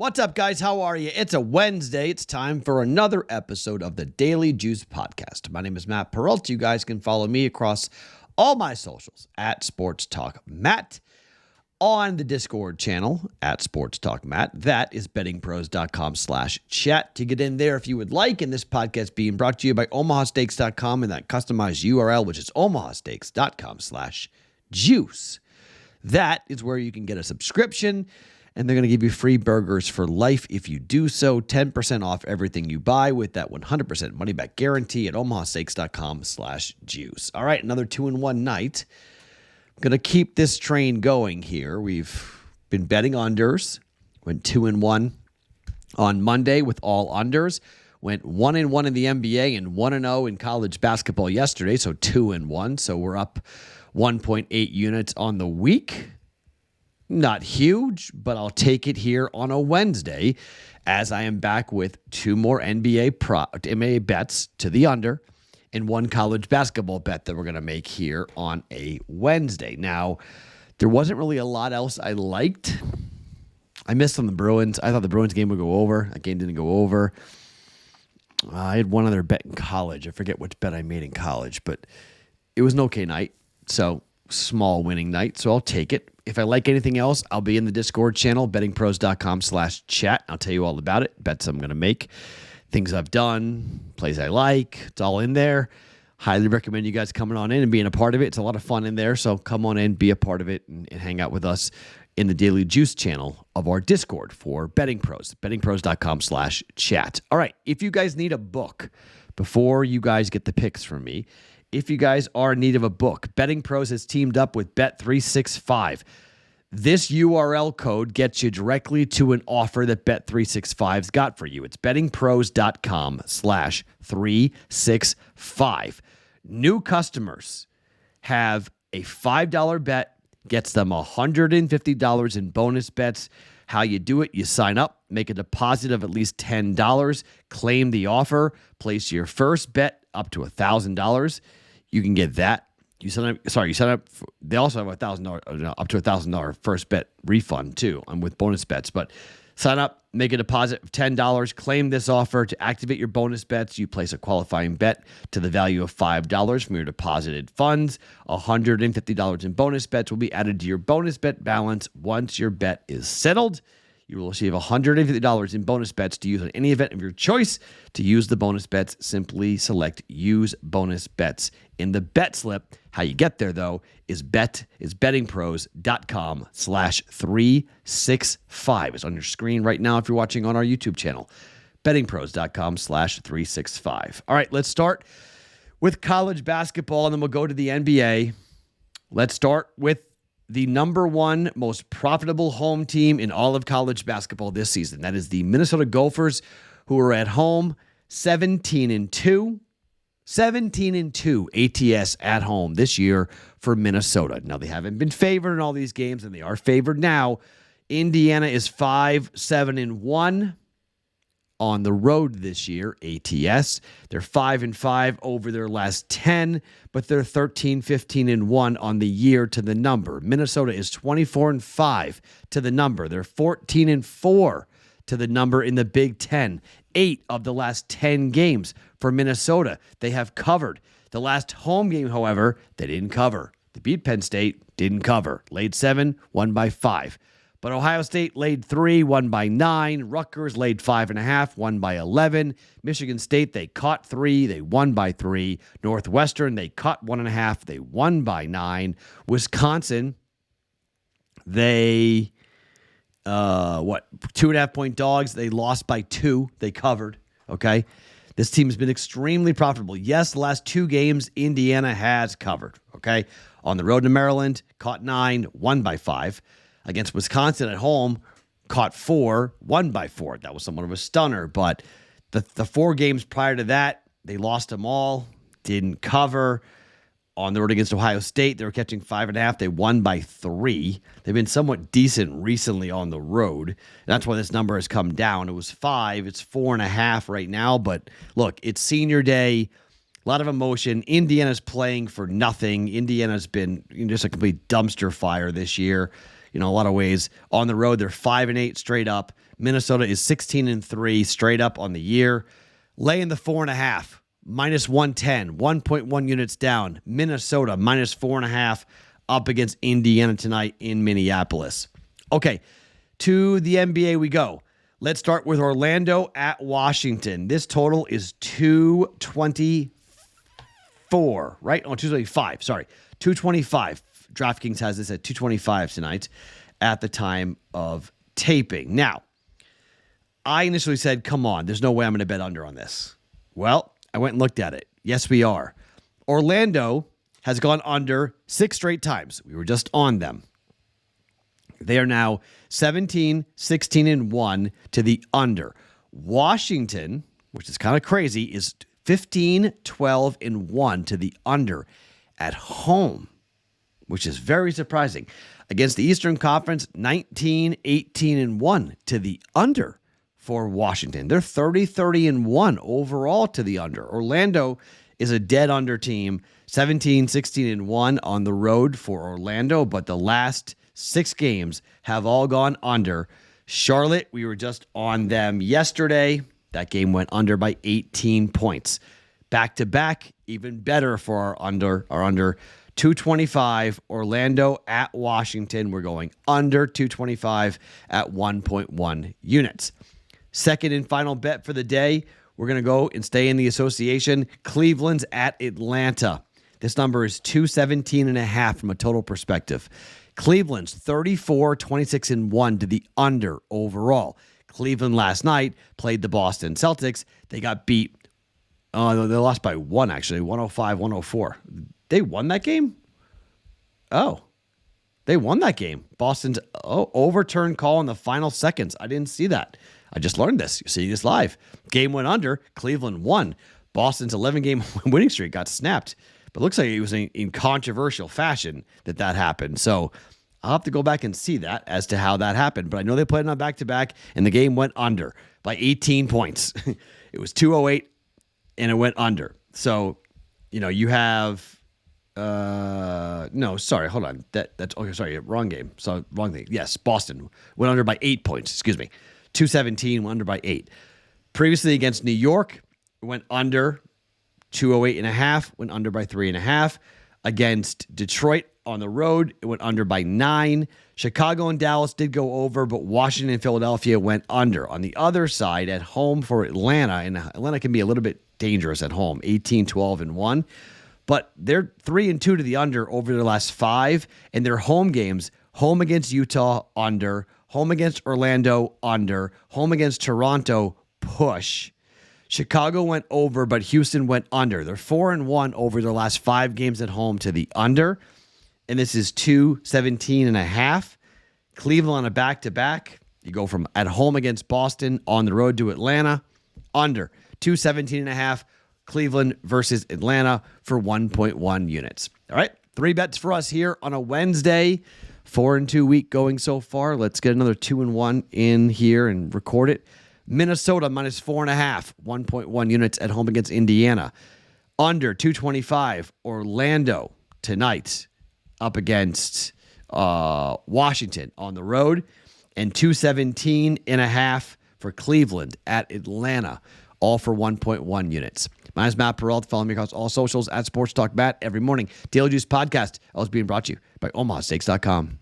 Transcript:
What's up, guys? How are you? It's a Wednesday. It's time for another episode of the Daily Juice Podcast. My name is Matt Perrault. You guys can follow me across all my socials at Sports Talk Matt, on the Discord channel at Sports Talk Matt. That is bettingpros.com/chat to get in there if you would like. And this podcast being brought to you by omahasteaks.com and that customized URL, which is omahasteaks.com/juice. That is where you can get a subscription, and they're going to give you free burgers for life if you do so. 10% off everything you buy with that 100% money back guarantee at omahasteaks.com/juice. All right, another 2-1 night. Going to keep this train going here. We've been betting unders. Went 2-1 on Monday with all unders. Went 1-1 in the NBA and 1-0 in college basketball yesterday, so 2-1. So we're up 1.8 units on the week. Not huge, but I'll take it here on a Wednesday as I am back with two more NBA bets to the under and one college basketball bet that we're going to make here on a Wednesday. Now, there wasn't really a lot else I liked. I missed on the Bruins. I thought the Bruins game would go over. That game didn't go over. I had one other bet in college. I forget which bet I made in college, but it was an okay night. So, small winning night. So, I'll take it. If I like anything else, I'll be in the Discord channel, bettingpros.com/chat. I'll tell you all about it. Bets I'm going to make. Things I've done, plays I like, it's all in there. Highly recommend you guys coming on in and being a part of it. It's a lot of fun in there, so come on in, be a part of it, and hang out with us in the Daily Juice channel of our Discord for Betting Pros, bettingpros.com/chat. All right, if you guys need a book, before you guys get the picks from me, if you guys are in need of a book, Betting Pros has teamed up with Bet365. This URL code gets you directly to an offer that Bet365's got for you. It's bettingpros.com/365. New customers have a $5 bet, gets them $150 in bonus bets. How you do it, you sign up, make a deposit of at least $10, claim the offer, place your first bet up to $1,000. You can get that. You sign up. They also have $1,000, up to $1,000 first bet refund too, with bonus bets. But sign up, make a deposit of $10, claim this offer to activate your bonus bets. You place a qualifying bet to the value of $5 from your deposited funds. $150 in bonus bets will be added to your bonus bet balance once your bet is settled. You will receive $150 in bonus bets to use on any event of your choice. To use the bonus bets, simply select Use Bonus Bets in the bet slip. How you get there, though, is bettingpros.com/365. It's on your screen right now if you're watching on our YouTube channel. bettingpros.com/365. All right, let's start with college basketball, and then we'll go to the NBA. Let's start with the number one most profitable home team in all of college basketball this season. That is the Minnesota Gophers, who are at home 17-2. 17-2 ATS at home this year for Minnesota. Now, they haven't been favored in all these games, and they are favored now. Indiana is 5-7-1 on the road this year, ATS. They're 5-5 over their last 10, but they're 13-15-1 on the year to the number. Minnesota is 24-5 to the number. They're 14-4 to the number in the Big Ten. 8 of the last 10 games for Minnesota, they have covered. The last home game, however, they didn't cover. They beat Penn State, didn't cover. Laid 7, won by 5. But Ohio State laid 3, won by 9. Rutgers laid 5.5, won by 11. Michigan State, they caught 3, they won by 3. Northwestern, they caught 1.5, they won by 9. Wisconsin, they 2.5 point dogs. They lost by 2. They covered. Okay. This team has been extremely profitable. Yes, the last 2 games, Indiana has covered. Okay. On the road to Maryland, caught 9, won by 5. Against Wisconsin at home, caught 4, won by 4. That was somewhat of a stunner. But the 4 games prior to that, they lost them all, didn't cover. On the road against Ohio State, they were catching 5.5. They won by 3. They've been somewhat decent recently on the road. And that's why this number has come down. It was 5. It's 4.5 right now. But look, it's senior day. A lot of emotion. Indiana's playing for nothing. Indiana's been just a complete dumpster fire this year. a lot of ways. On the road, they're 5-8 straight up. Minnesota is 16-3 straight up on the year. Laying the 4.5, minus 110, 1.1 units down. Minnesota minus 4.5 up against Indiana tonight in Minneapolis. Okay, to the NBA we go. Let's start with Orlando at Washington. This total is 224, right? Oh, 225, sorry. 225. DraftKings has this at 225 tonight at the time of taping. Now, I initially said, come on, there's no way I'm going to bet under on this. Well, I went and looked at it. Yes, we are. Orlando has gone under 6 straight times. We were just on them. They are now 17, 16, and 1 to the under. Washington, which is kind of crazy, is 15, 12, and 1 to the under at home, which is very surprising. Against the Eastern Conference, 19, 18, and 1 to the under for Washington. They're 30, 30, and 1 overall to the under. Orlando is a dead under team, 17, 16, and 1 on the road for Orlando, but the last 6 games have all gone under. Charlotte, we were just on them yesterday. That game went under by 18 points. Back-to-back, even better for our under 225. Orlando at Washington. We're going under 225 at 1.1 units. Second and final bet for the day, we're going to go and stay in the association. Cleveland's at Atlanta. This number is 217.5 from a total perspective. Cleveland's 34, 26, and 1 to the under overall. Cleveland last night played the Boston Celtics. They got beat. They lost by 1, actually, 105-104. They won that game? Oh, they won that game. Boston's overturned call in the final seconds. I didn't see that. I just learned this. You're seeing this live. Game went under. Cleveland won. Boston's 11-game winning streak got snapped. But it looks like it was in controversial fashion that happened. So I'll have to go back and see that as to how that happened. But I know they played on back-to-back, and the game went under by 18 points. It was 208, and it went under. So, you have... no, sorry, hold on. That's okay, sorry, wrong game. So, wrong thing. Yes, Boston went under by 8 points. Excuse me. 217 went under by 8. Previously against New York, went under 208.5, went under by 3.5. Against Detroit on the road, it went under by 9. Chicago and Dallas did go over, but Washington and Philadelphia went under. On the other side, at home for Atlanta, and Atlanta can be a little bit dangerous at home, 18, 12, and 1. But they're 3-2 to the under over their last 5, and their home games, home against Utah, under, home against Orlando, under, home against Toronto, push. Chicago went over, but Houston went under. They're 4-1 over their last 5 games at home to the under, and this is 217.5. Cleveland on a back-to-back. You go from at home against Boston, on the road to Atlanta, under 217.5. Cleveland versus Atlanta for 1.1 units. All right, 3 bets for us here on a Wednesday. 4-2 week going so far. Let's get another 2-1 in here and record it. Minnesota minus 4.5, 1.1 units at home against Indiana. Under 225. Orlando tonight up against Washington on the road. And 217.5 for Cleveland at Atlanta, all for 1.1 units. My name is Matt Perrault. Follow me across all socials at Sports Talk Matt every morning. Daily Juice Podcast, always being brought to you by OmahaSteaks.com.